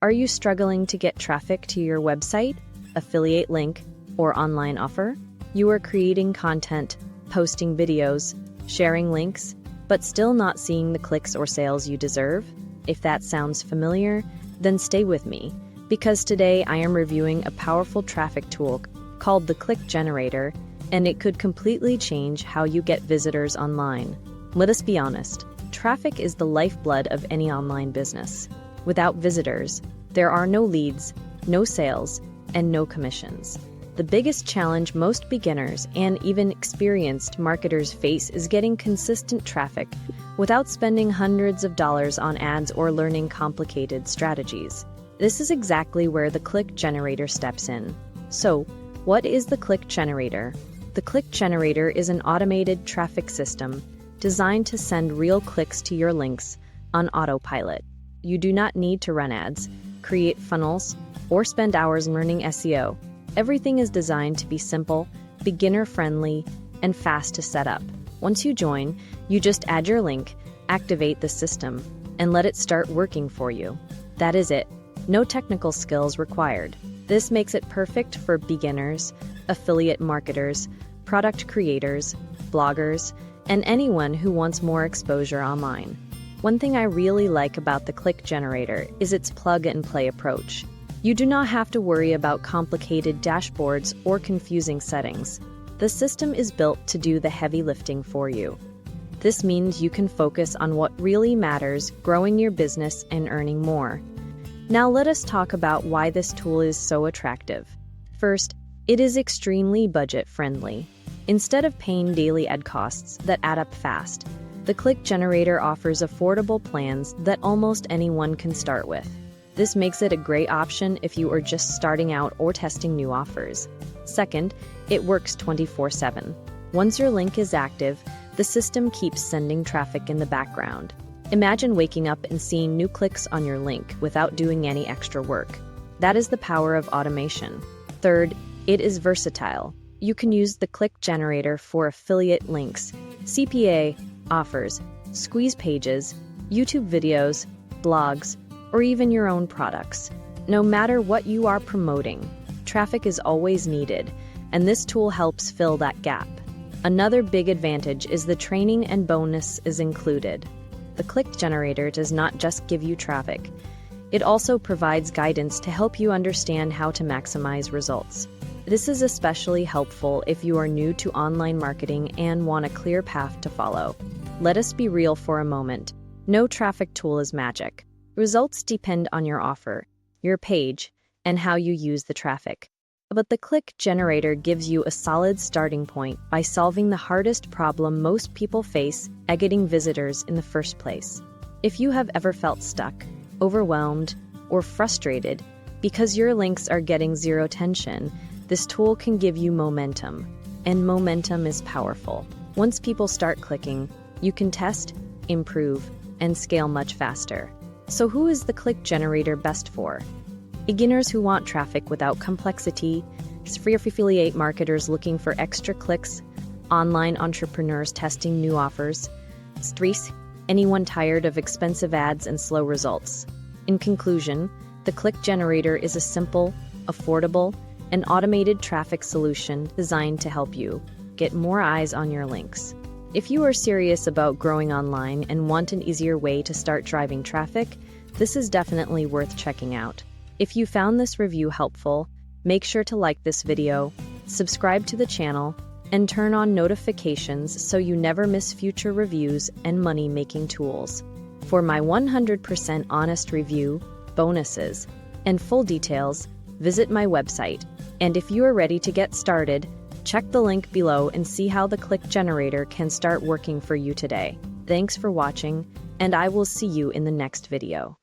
Are you struggling to get traffic to your website, affiliate link, or online offer? You are creating content, posting videos, sharing links, but still not seeing the clicks or sales you deserve? If that sounds familiar, then stay with me, because today I am reviewing a powerful traffic tool called the Click Generator, and it could completely change how you get visitors online. Let us be honest, traffic is the lifeblood of any online business. Without visitors, there are no leads, no sales, and no commissions. The biggest challenge most beginners and even experienced marketers face is getting consistent traffic without spending hundreds of dollars on ads or learning complicated strategies. This is exactly where the Click Generator steps in. So, what is the Click Generator? The Click Generator is an automated traffic system designed to send real clicks to your links on autopilot. You do not need to run ads, create funnels, or spend hours learning SEO. Everything is designed to be simple, beginner-friendly, and fast to set up. Once you join, you just add your link, activate the system, and let it start working for you. That is it. No technical skills required. This makes it perfect for beginners, affiliate marketers, product creators, bloggers, and anyone who wants more exposure online. One thing I really like about the Click Generator is its plug-and-play approach. You do not have to worry about complicated dashboards or confusing settings. The system is built to do the heavy lifting for you. This means you can focus on what really matters, growing your business and earning more. Now let us talk about why this tool is so attractive. First, it is extremely budget-friendly. Instead of paying daily ad costs that add up fast, the Click Generator offers affordable plans that almost anyone can start with. This makes it a great option if you are just starting out or testing new offers. Second, it works 24/7. Once your link is active, the system keeps sending traffic in the background. Imagine waking up and seeing new clicks on your link without doing any extra work. That is the power of automation. Third, it is versatile. You can use the Click Generator for affiliate links, CPA, offers, squeeze pages, YouTube videos, blogs, or even your own products. No matter what you are promoting, traffic is always needed, and this tool helps fill that gap. Another big advantage is the training and bonus is included. The Click Generator does not just give you traffic. It also provides guidance to help you understand how to maximize results. This is especially helpful if you are new to online marketing and want a clear path to follow. Let us be real for a moment. No traffic tool is magic. Results depend on your offer, your page, and how you use the traffic. But the Click Generator gives you a solid starting point by solving the hardest problem most people face at getting visitors in the first place. If you have ever felt stuck, overwhelmed, or frustrated because your links are getting zero attention, this tool can give you momentum, and momentum is powerful. Once people start clicking, you can test, improve, and scale much faster. So who is the Click Generator best for? Beginners who want traffic without complexity, free affiliate marketers looking for extra clicks, online entrepreneurs testing new offers, streets, anyone tired of expensive ads and slow results. In conclusion, the Click Generator is a simple, affordable, and automated traffic solution designed to help you get more eyes on your links. If you are serious about growing online and want an easier way to start driving traffic, this is definitely worth checking out. If you found this review helpful, make sure to like this video, subscribe to the channel, and turn on notifications so you never miss future reviews and money-making tools. For my 100% honest review, bonuses, and full details, visit my website. And if you are ready to get started, check the link below and see how the Click Generator can start working for you today. Thanks for watching, and I will see you in the next video.